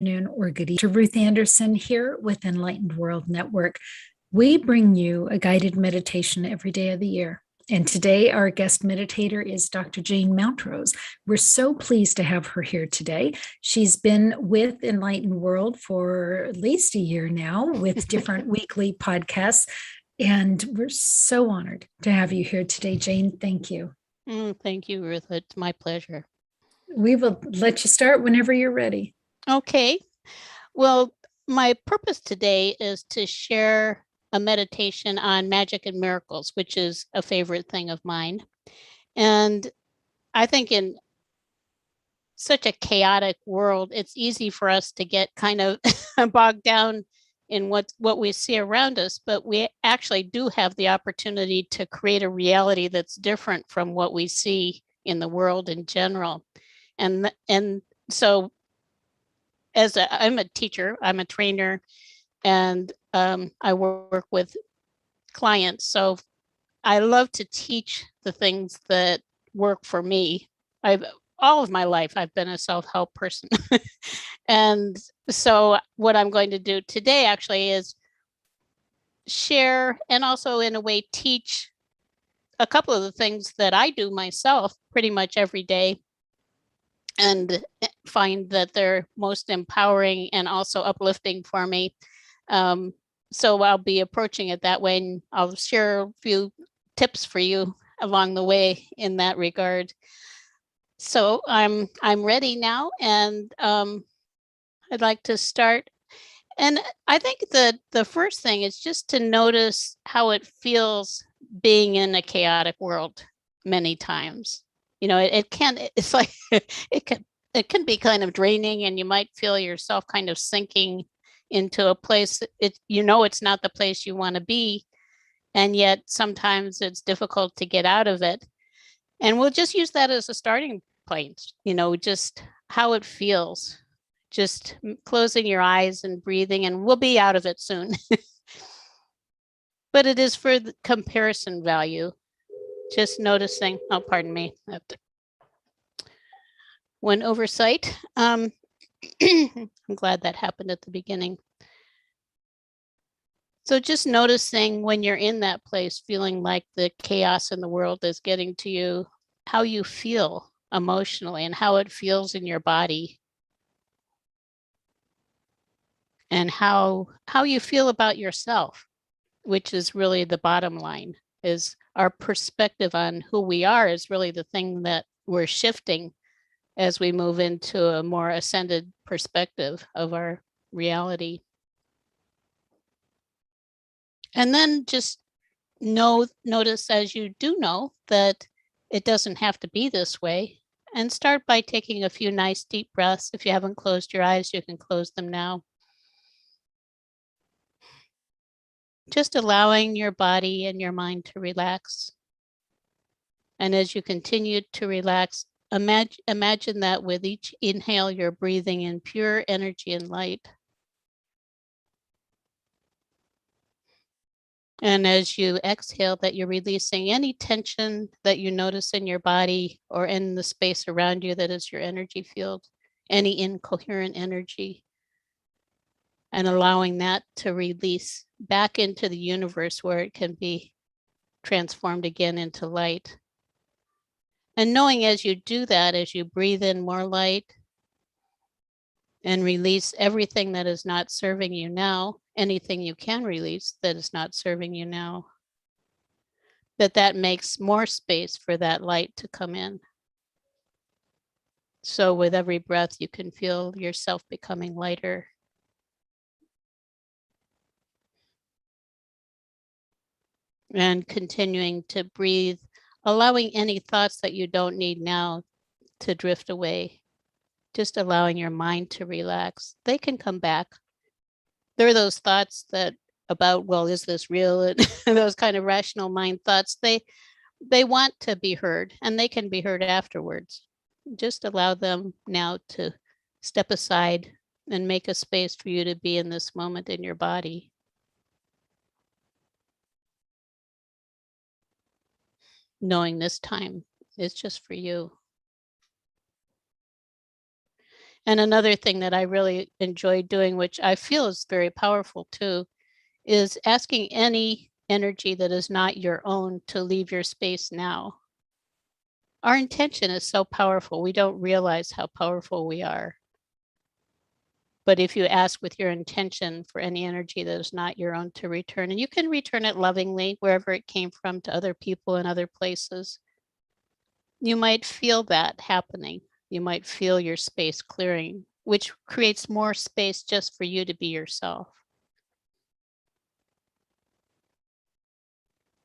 Or good evening. Ruth Anderson here with Enlightened World Network. We bring you a guided meditation every day of the year. And today, our guest meditator is Dr. Jane Mountrose. We're so pleased to have her here today. She's been with Enlightened World for at least a year now with different weekly podcasts. And we're so honored to have you here today, Jane. Thank you. Thank you, Ruth. It's my pleasure. We will let you start whenever you're ready. Okay. Well, my purpose today is to share a meditation on magic and miracles, which is a favorite thing of mine. And I think in such a chaotic world, it's easy for us to get kind of bogged down in what we see around us, but we actually do have the opportunity to create a reality that's different from what we see in the world in general. And so I'm a teacher, I'm a trainer, and I work with clients. So I love to teach the things that work for me. All of my life, I've been a self-help person. And so what I'm going to do today actually is share and also in a way teach a couple of the things that I do myself pretty much every day, and find that they're most empowering and also uplifting for me. So I'll be approaching it that way, and I'll share a few tips for you along the way in that regard. So I'm ready now, and I'd like to start. And I think that the first thing is just to notice how it feels being in a chaotic world many times. It's like it can be kind of draining, and you might feel yourself kind of sinking into a place that it's not the place you want to be, and yet sometimes it's difficult to get out of it. And we'll just use that as a starting point, just how it feels, just closing your eyes and breathing, and we'll be out of it soon. But it is for the comparison value, just noticing. Oh, pardon me. One oversight. I'm glad that happened at the beginning. So just noticing when you're in that place, feeling like the chaos in the world is getting to you, how you feel emotionally and how it feels in your body. And how you feel about yourself, which is really the bottom line, is our perspective on who we are is really the thing that we're shifting as we move into a more ascended perspective of our reality. And then just notice as you do know that it doesn't have to be this way, and start by taking a few nice deep breaths. If you haven't closed your eyes, you can close them now. Just allowing your body and your mind to relax. And as you continue to relax, imagine that with each inhale, you're breathing in pure energy and light. And as you exhale, that you're releasing any tension that you notice in your body or in the space around you that is your energy field, any incoherent energy, and allowing that to release back into the universe where it can be transformed again into light. And knowing as you do that, as you breathe in more light and release everything that is not serving you now, anything you can release that is not serving you now, that makes more space for that light to come in. So with every breath, you can feel yourself becoming lighter. And continuing to breathe, allowing any thoughts that you don't need now to drift away. Just allowing your mind to relax. They can come back. There are those thoughts that about, well, is this real? And those kind of rational mind thoughts, they want to be heard, and they can be heard afterwards. Just allow them now to step aside and make a space for you to be in this moment in your body. Knowing this time is just for you. And another thing that I really enjoy doing, which I feel is very powerful too, is asking any energy that is not your own to leave your space now. Our intention is so powerful. We don't realize how powerful we are. But if you ask with your intention for any energy that is not your own to return, and you can return it lovingly wherever it came from to other people and other places, you might feel that happening. You might feel your space clearing, which creates more space just for you to be yourself.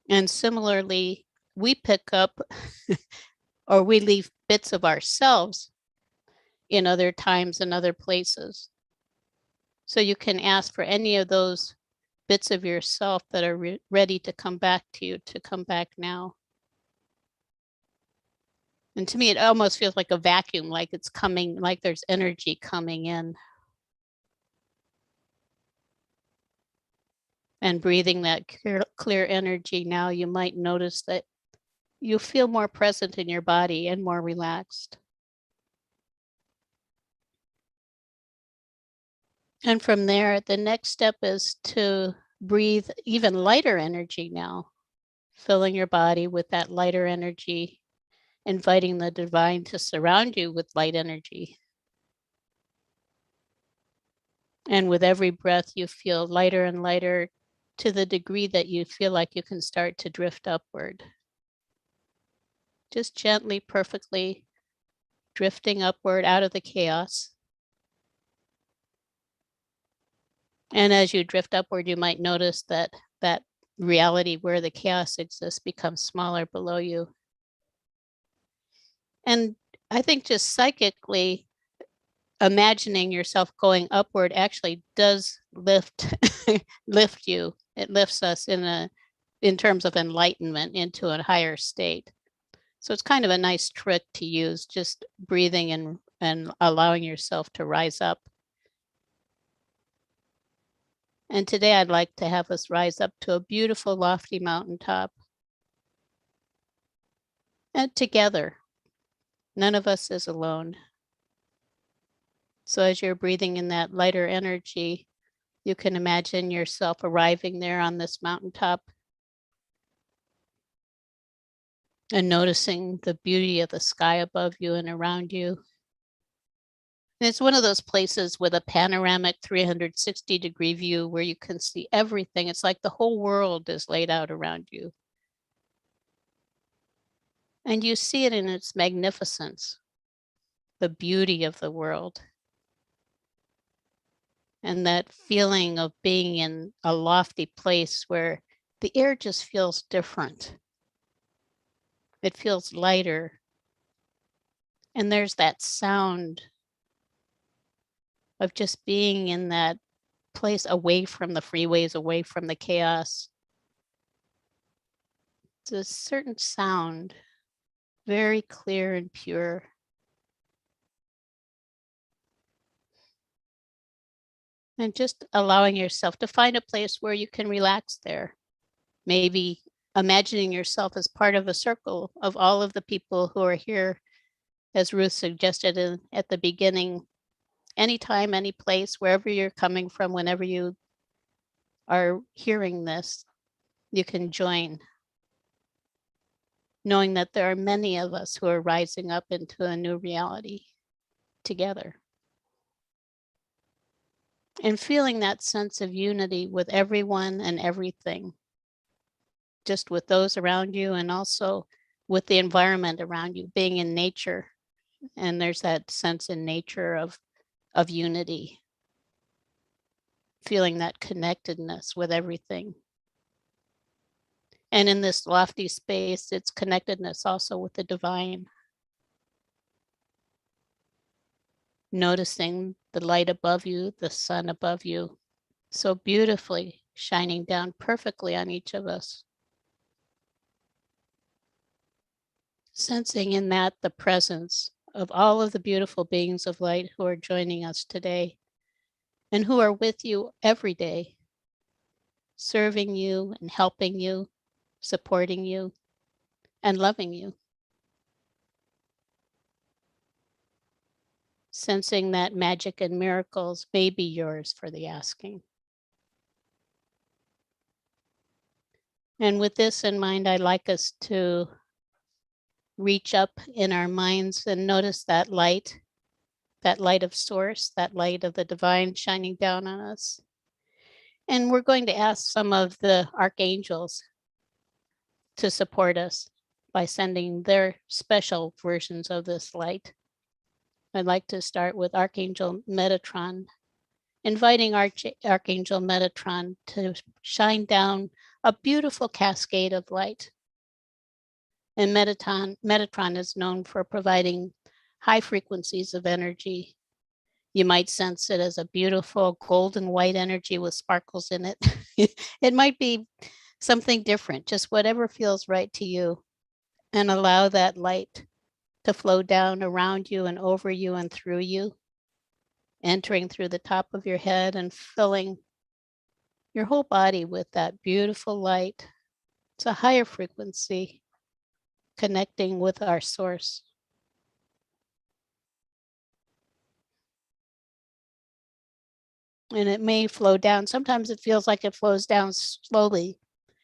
And similarly, we pick up or we leave bits of ourselves in other times and other places. So you can ask for any of those bits of yourself that are ready to come back to you to come back now. And to me, it almost feels like a vacuum, like it's coming, like there's energy coming in. And breathing that clear energy now, you might notice that you feel more present in your body and more relaxed. And from there, the next step is to breathe even lighter energy now, filling your body with that lighter energy, inviting the divine to surround you with light energy. And with every breath, you feel lighter and lighter to the degree that you feel like you can start to drift upward. Just gently, perfectly drifting upward out of the chaos. And as you drift upward, you might notice that that reality where the chaos exists becomes smaller below you. And I think just psychically imagining yourself going upward actually does lift lift you. It lifts us in terms of enlightenment into a higher state. So it's kind of a nice trick to use, just breathing and allowing yourself to rise up. And today I'd like to have us rise up to a beautiful, lofty mountaintop. And together, none of us is alone. So as you're breathing in that lighter energy, you can imagine yourself arriving there on this mountaintop and noticing the beauty of the sky above you and around you. And it's one of those places with a panoramic 360-degree view where you can see everything. It's like the whole world is laid out around you. And you see it in its magnificence, the beauty of the world. And that feeling of being in a lofty place where the air just feels different. It feels lighter. And there's that sound of just being in that place away from the freeways, away from the chaos. It's a certain sound, very clear and pure. And just allowing yourself to find a place where you can relax there. Maybe imagining yourself as part of a circle of all of the people who are here, as Ruth suggested at the beginning, anytime, any place, wherever you're coming from, whenever you are hearing this, you can join, knowing that there are many of us who are rising up into a new reality together. And feeling that sense of unity with everyone and everything, just with those around you and also with the environment around you, being in nature. And there's that sense in nature of unity, feeling that connectedness with everything. And in this lofty space, it's connectedness also with the divine. Noticing the light above you, the sun above you, so beautifully shining down perfectly on each of us. Sensing in that the presence of all of the beautiful beings of light who are joining us today and who are with you every day, serving you and helping you, supporting you, and loving you. sensing that magic and miracles may be yours for the asking. And with this in mind, I'd like us to reach up in our minds and notice that light of source, that light of the divine shining down on us. And we're going to ask some of the archangels to support us by sending their special versions of this light. I'd like to start with Archangel Metatron, inviting Archangel Metatron to shine down a beautiful cascade of light. And Metatron is known for providing high frequencies of energy. You might sense it as a beautiful golden white energy with sparkles in it. It might be something different, just whatever feels right to you, and allow that light to flow down around you and over you and through you, entering through the top of your head and filling your whole body with that beautiful light. It's a higher frequency, connecting with our source. And it may flow down. Sometimes it feels like it flows down slowly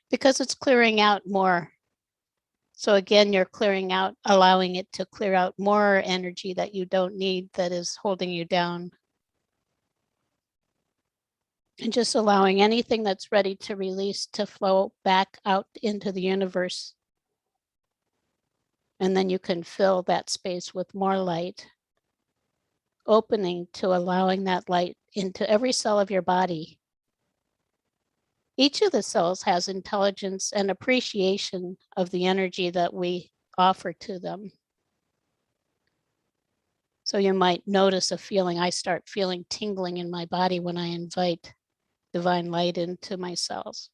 because it's clearing out more. So again, you're clearing out, allowing it to clear out more energy that you don't need, that is holding you down. And just allowing anything that's ready to release to flow back out into the universe. And then you can fill that space with more light, opening to allowing that light into every cell of your body. Each of the cells has intelligence and appreciation of the energy that we offer to them. So you might notice a feeling. I start feeling tingling in my body when I invite divine light into my cells.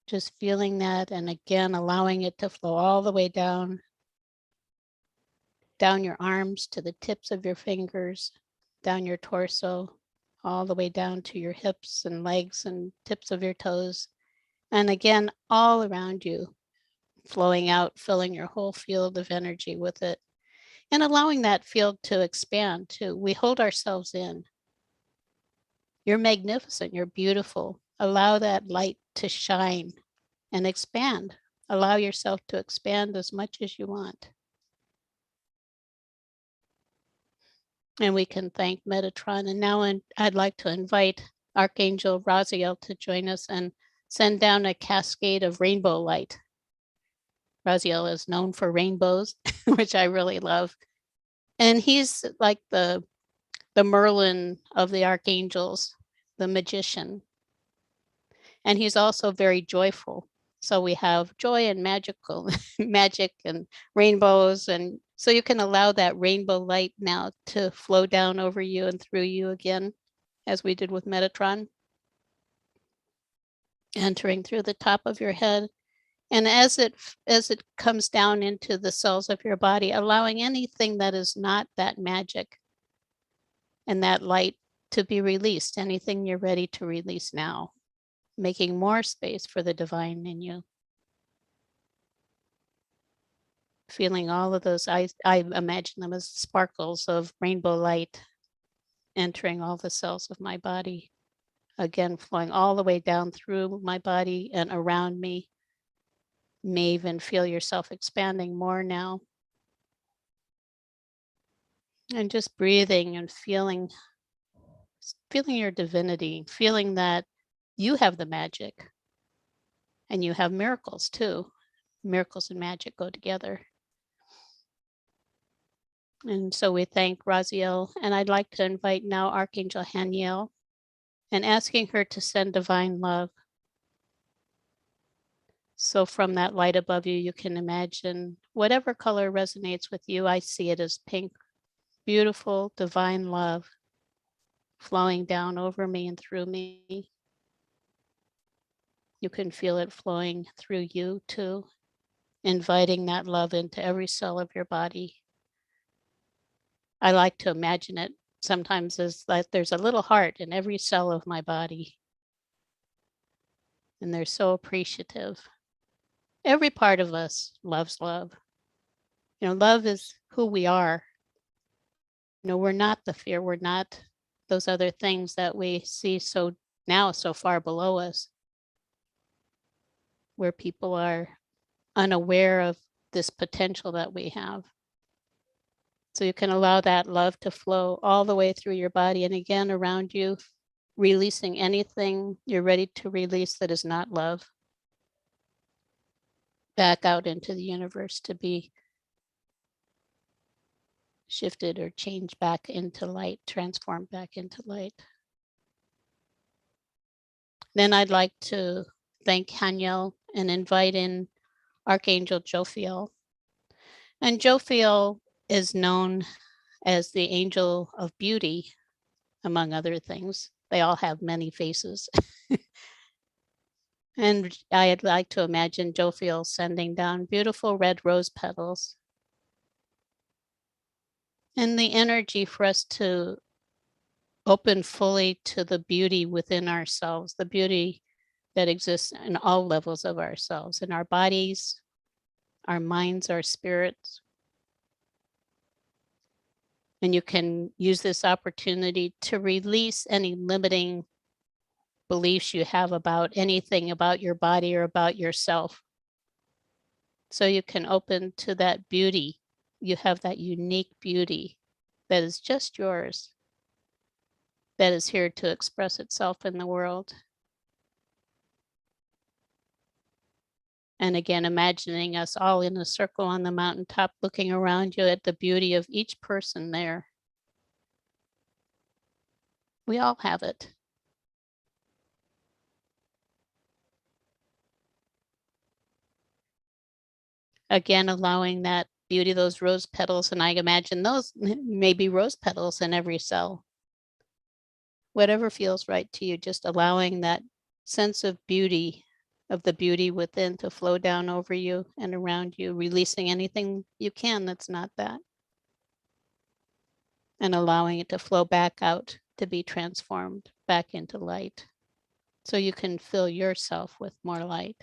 Just feeling that, and again, allowing it to flow all the way down your arms to the tips of your fingers, down your torso, all the way down to your hips and legs and tips of your toes. And again, all around you, flowing out, filling your whole field of energy with it, and allowing that field to expand too. We hold ourselves in. You're magnificent, you're beautiful. Allow that light to shine and expand. Allow yourself to expand as much as you want. And we can thank Metatron. And now I'd like to invite Archangel Raphael to join us and send down a cascade of rainbow light. Raphael is known for rainbows, which I really love. And he's like the Merlin of the archangels, the magician. And he's also very joyful. So we have joy and magical magic and rainbows. And so you can allow that rainbow light now to flow down over you and through you again, as we did with Metatron, entering through the top of your head. And as it comes down into the cells of your body, allowing anything that is not that magic and that light to be released, anything you're ready to release now, making more space for the divine in you. Feeling all of those, I imagine them as sparkles of rainbow light entering all the cells of my body. Again, flowing all the way down through my body and around me. You may even feel yourself expanding more now. And just breathing and feeling your divinity, feeling that you have the magic and you have miracles too. Miracles and magic go together. And so we thank Raziel, and I'd like to invite now Archangel Haniel and asking her to send divine love. So from that light above you, you can imagine whatever color resonates with you. I see it as pink, beautiful, divine love flowing down over me and through me. You can feel it flowing through you too, inviting that love into every cell of your body. I like to imagine it sometimes as that there's a little heart in every cell of my body. And they're so appreciative. Every part of us loves love. Love is who we are. We're not the fear. We're not those other things that we see so far below us, where people are unaware of this potential that we have. So you can allow that love to flow all the way through your body and again around you, releasing anything you're ready to release that is not love, back out into the universe to be shifted or changed back into light, transformed back into light. Then I'd like to thank Haniel and invite in Archangel Raphael. And Raphael is known as the angel of beauty, among other things. They all have many faces. And I'd like to imagine Raphael sending down beautiful red rose petals. And the energy for us to open fully to the beauty within ourselves, the beauty that exists in all levels of ourselves, in our bodies, our minds, our spirits. And you can use this opportunity to release any limiting beliefs you have about anything about your body or about yourself. So you can open to that beauty. You have that unique beauty that is just yours, that is here to express itself in the world. And again, imagining us all in a circle on the mountaintop, looking around you at the beauty of each person there. We all have it. Again, allowing that beauty, those rose petals, and I imagine those may be rose petals in every cell. Whatever feels right to you, just allowing that sense of beauty, of the beauty within, to flow down over you and around you, releasing anything you can that's not that, and allowing it to flow back out to be transformed back into light, so you can fill yourself with more light.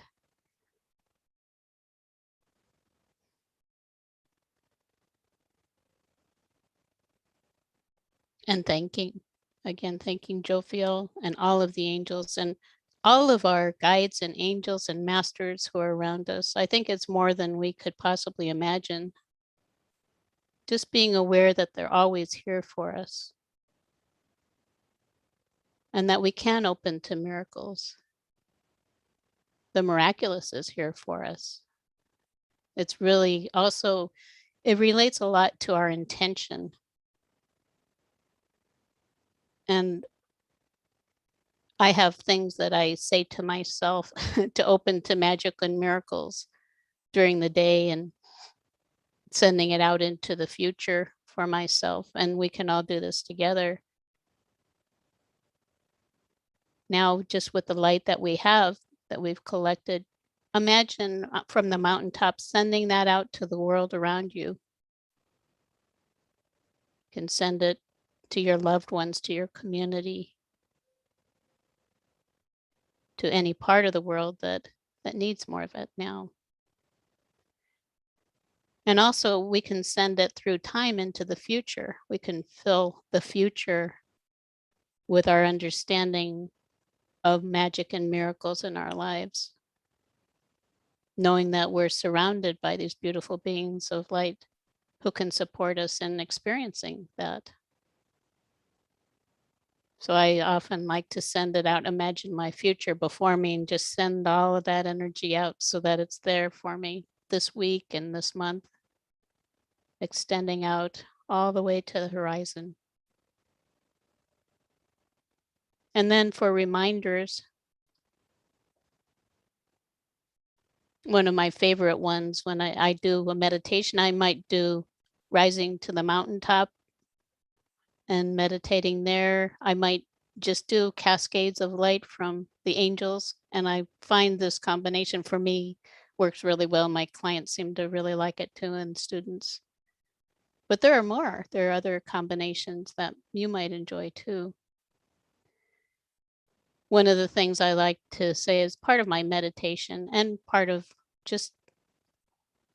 And thanking Raphael and all of the angels and all of our guides and angels and masters who are around us. I think it's more than we could possibly imagine. Just being aware that they're always here for us and that we can open to miracles. The miraculous is here for us. It's really also, it relates a lot to our intention. And I have things that I say to myself to open to magic and miracles during the day and sending it out into the future for myself. And we can all do this together. Now, just with the light that we have, that we've collected, imagine from the mountaintop sending that out to the world around you. You can send it to your loved ones, to your community, to any part of the world that needs more of it now. And also we can send it through time into the future. We can fill the future with our understanding of magic and miracles in our lives, knowing that we're surrounded by these beautiful beings of light who can support us in experiencing that. So I often like to send it out, imagine my future before me, and just send all of that energy out so that it's there for me this week and this month, extending out all the way to the horizon. And then for reminders, one of my favorite ones, when I do a meditation, I might do rising to the mountaintop and meditating there. I might just do cascades of light from the angels. And I find this combination for me works really well. My clients seem to really like it too, and students. But there are more. There are other combinations that you might enjoy too. One of the things I like to say is part of my meditation and part of just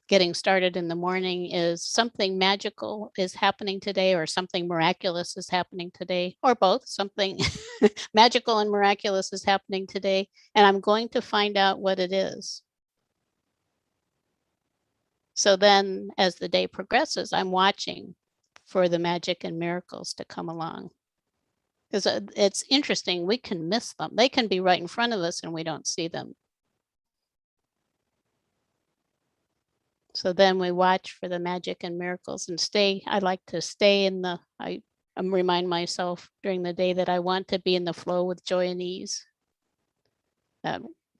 getting started in the morning is something magical is happening today, or something miraculous is happening today, or both. Something magical and miraculous is happening today, and I'm going to find out what it is. So then as the day progresses, I'm watching for the magic and miracles to come along. Because it's interesting, we can miss them. They can be right in front of us and we don't see them. So then we watch for the magic and miracles and I like to stay in the, I remind myself during the day that I want to be in the flow with joy and ease.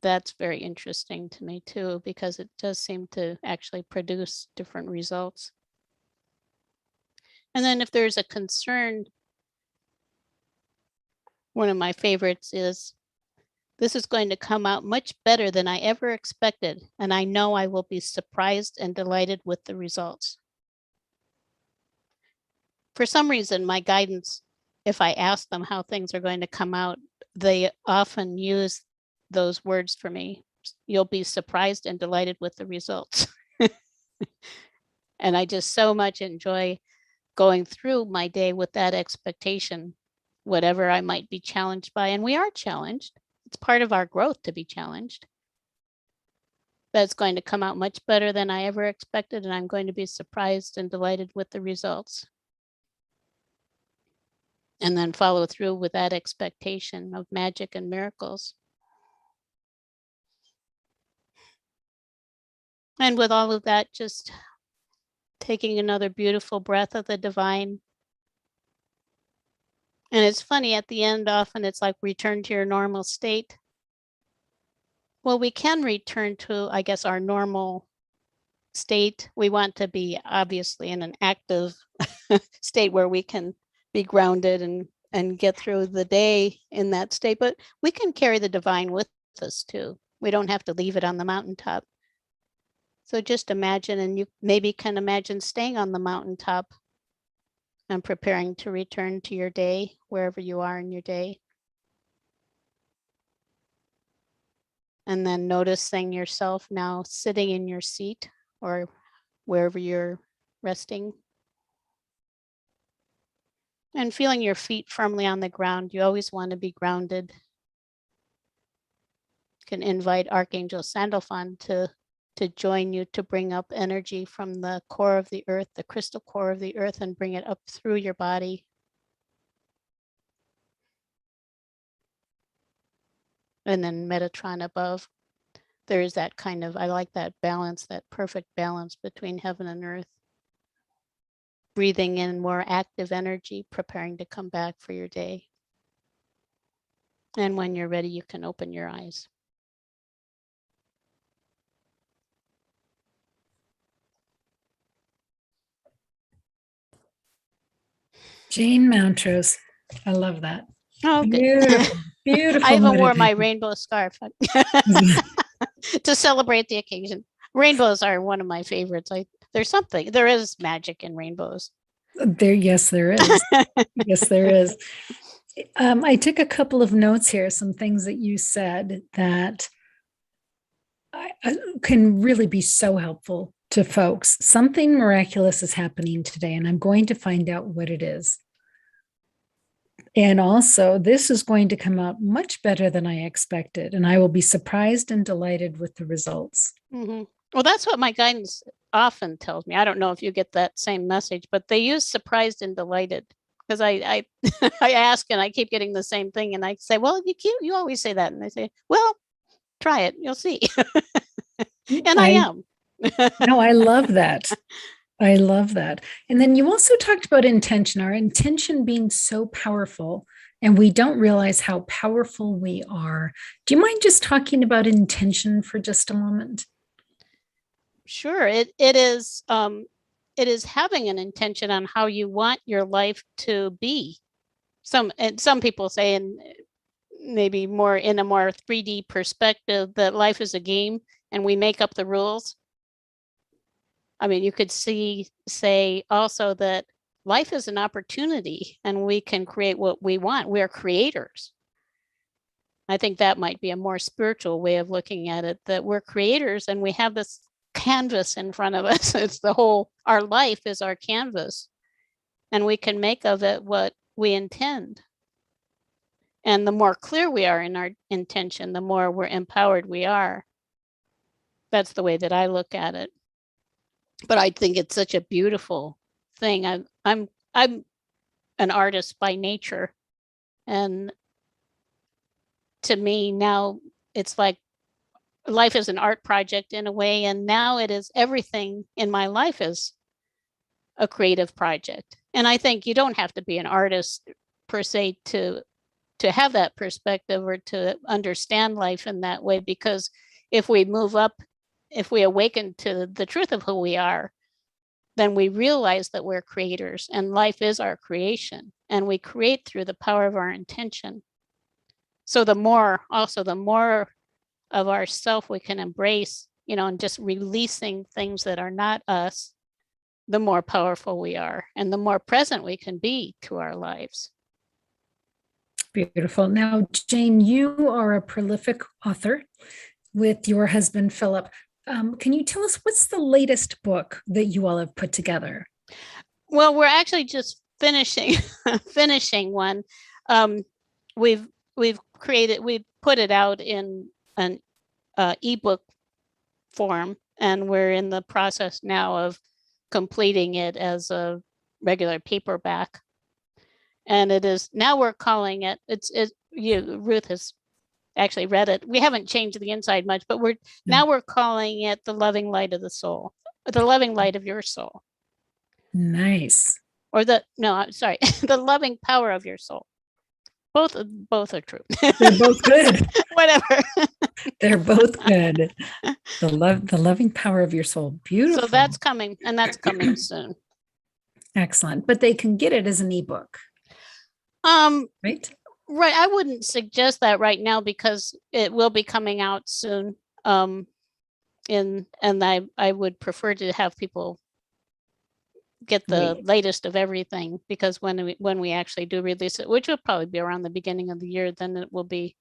That's very interesting to me too, because it does seem to actually produce different results. And then if there's a concern, one of my favorites is, this is going to come out much better than I ever expected, and I know I will be surprised and delighted with the results. For some reason, my guidance, if I ask them how things are going to come out, they often use those words for me. You'll be surprised and delighted with the results. And I just so much enjoy going through my day with that expectation, whatever I might be challenged by. And we are challenged. It's part of our growth to be challenged. That's going to come out much better than I ever expected, and I'm going to be surprised and delighted with the results. And then follow through with that expectation of magic and miracles. And with all of that, just taking another beautiful breath of the divine. And it's funny, at the end, often it's like return to your normal state. Well, we can return to, I guess, our normal state. We want to be obviously in an active state where we can be grounded and get through the day in that state, but we can carry the divine with us too. We don't have to leave it on the mountaintop. So just imagine, and you maybe can imagine staying on the mountaintop and preparing to return to your day, wherever you are in your day. And then noticing yourself now sitting in your seat or wherever you're resting. And feeling your feet firmly on the ground. You always want to be grounded. You can invite Archangel Sandalphon to join you, to bring up energy from the core of the earth, the crystal core of the earth, and bring it up through your body. And then Metatron above. There is that kind of, I like that balance, that perfect balance between heaven and earth. Breathing in more active energy, preparing to come back for your day. And when you're ready, you can open your eyes. Jane Mountrose. I love that. Oh, beautiful, beautiful. I even wore my rainbow scarf to celebrate the occasion. Rainbows are one of my favorites. There is magic in rainbows. Yes, there is. Yes, there is. I took a couple of notes here, some things that you said that can really be so helpful to folks. Something miraculous is happening today, and I'm going to find out what it is. And also, this is going to come out much better than I expected, and I will be surprised and delighted with the results. Mm-hmm. Well, that's what my guidance often tells me. I don't know if you get that same message, but they use surprised and delighted, because I I ask and I keep getting the same thing, and I say, well, you always say that, and they say, well, try it, you'll see. And I am. No, I love that. I love that. And then you also talked about intention, our intention being so powerful, and we don't realize how powerful we are. Do you mind just talking about intention for just a moment? Sure. It is having an intention on how you want your life to be. Some people say, and maybe more in a more 3D perspective, that life is a game and we make up the rules. I mean, you could say also that life is an opportunity and we can create what we want. We are creators. I think that might be a more spiritual way of looking at it, that we're creators and we have this canvas in front of us. It's the whole, our life is our canvas, and we can make of it what we intend. And the more clear we are in our intention, the more we're empowered we are. That's the way that I look at it. But I think it's such a beautiful thing. I'm an artist by nature, and to me now it's like life is an art project in a way, and now it is, everything in my life is a creative project. And I think you don't have to be an artist per se to have that perspective or to understand life in that way, because if we move up, if we awaken to the truth of who we are, then we realize that we're creators and life is our creation, and we create through the power of our intention. So the more of ourself we can embrace, and just releasing things that are not us, the more powerful we are and the more present we can be to our lives. Beautiful. Now, Jane, you are a prolific author with your husband, Philip. Can you tell us what's the latest book that you all have put together? Well, we're actually just finishing one. We've put it out in an ebook form, and we're in the process now of completing it as a regular paperback. And it is, now we're calling it, Ruth has actually read it. We haven't changed the inside much, but now we're calling it The Loving Light of the Soul, The Loving Light of Your Soul. Nice. Or The Loving Power of Your Soul. Both are true. They're both good. Whatever. They're both good. The loving power of your soul. Beautiful. So that's coming, and that's coming soon. Excellent. But they can get it as an ebook. Right? Right. I wouldn't suggest that right now because it will be coming out soon. And I would prefer to have people get the latest of everything, because when we actually do release it, which will probably be around the beginning of the year, then it will be,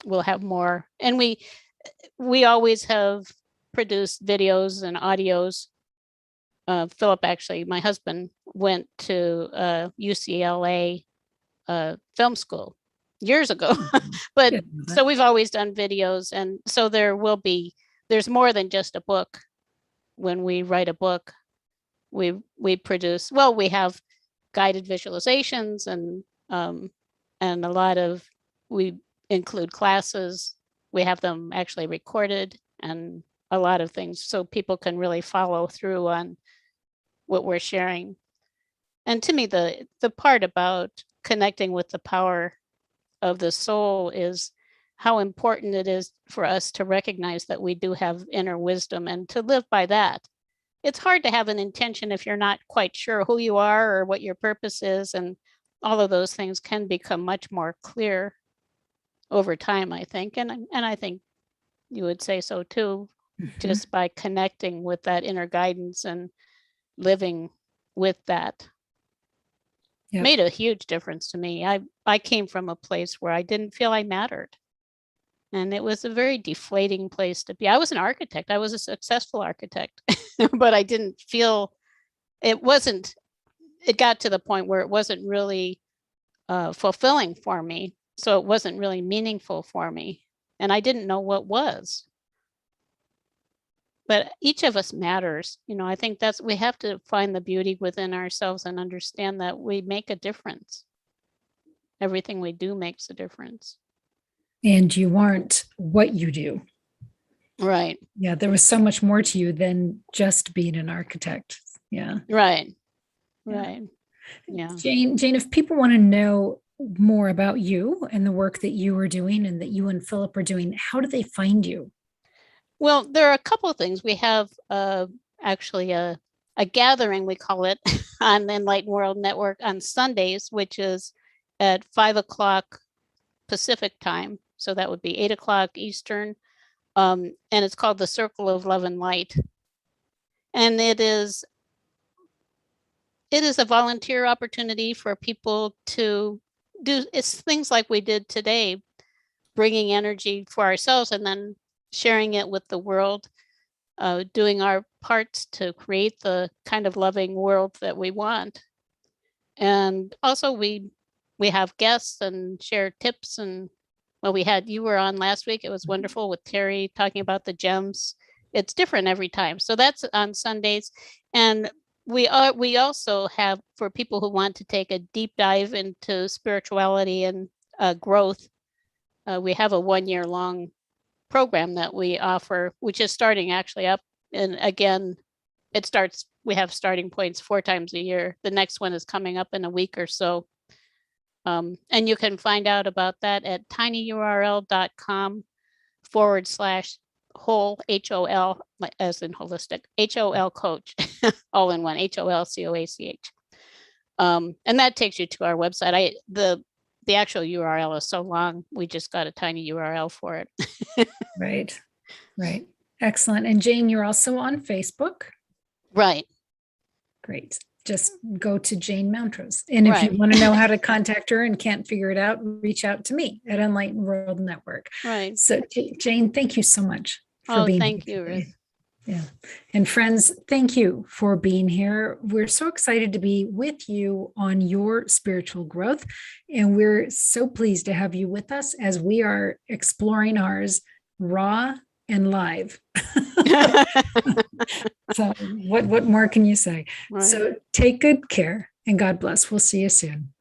we'll have more. And we always have produced videos and audios. Philip, actually, my husband, went to UCLA film school years ago, but so we've always done videos, and so there's more than just a book. When we write a book, we produce, we have guided visualizations, and a lot of, we include classes. We have them actually recorded, and a lot of things, so people can really follow through on what we're sharing. And to me, the part about connecting with the power of the soul is how important it is for us to recognize that we do have inner wisdom and to live by that. It's hard to have an intention if you're not quite sure who you are or what your purpose is, and all of those things can become much more clear over time, I think. And I think you would say so too, just by connecting with that inner guidance and living with that. Yep. Made a huge difference to me. I came from a place where I didn't feel I mattered. And it was a very deflating place to be. I was an architect. I was a successful architect, but I didn't feel, it got to the point where it wasn't really fulfilling for me. So it wasn't really meaningful for me. And I didn't know what was. But each of us matters. I think we have to find the beauty within ourselves and understand that we make a difference. Everything we do makes a difference. And you aren't what you do. Right. Yeah, there was so much more to you than just being an architect. Yeah. Right. Right. Yeah. Jane, if people want to know more about you and the work that you are doing and that you and Philip are doing, how do they find you? Well, there are a couple of things. We have actually a gathering, we call it, on the Enlightened World Network on Sundays, which is at 5:00 Pacific time. So that would be 8:00 Eastern. And it's called the Circle of Love and Light. And it is a volunteer opportunity for people to do things like we did today. bringing energy for ourselves and then sharing it with the world, doing our parts to create the kind of loving world that we want. And also we have guests and share tips. And well, you were on last week. It was wonderful with Terry talking about the gems. It's different every time. So that's on Sundays. And we also have, for people who want to take a deep dive into spirituality and growth, we have a 1-year-long program that we offer, which is starting actually up. And again, we have starting points 4 times a year. The next one is coming up in a week or so. And you can find out about that at tinyurl.com/whole, HOL, as in holistic, HOL coach, all in one, HOLCOACH. And that takes you to our website. The actual URL is so long, we just got a tiny URL for it. Right. Excellent. And Jane, you're also on Facebook. Right. Great. Just go to Jane Mountrose. And if you want to know how to contact her and can't figure it out, reach out to me at Enlightened World Network. Right. So Jane, thank you so much for being here. Thank you, Ruth. Yeah. And friends, thank you for being here. We're so excited to be with you on your spiritual growth. And we're so pleased to have you with us as we are exploring ours raw and live. So what more can you say? Right. So take good care and God bless. We'll see you soon.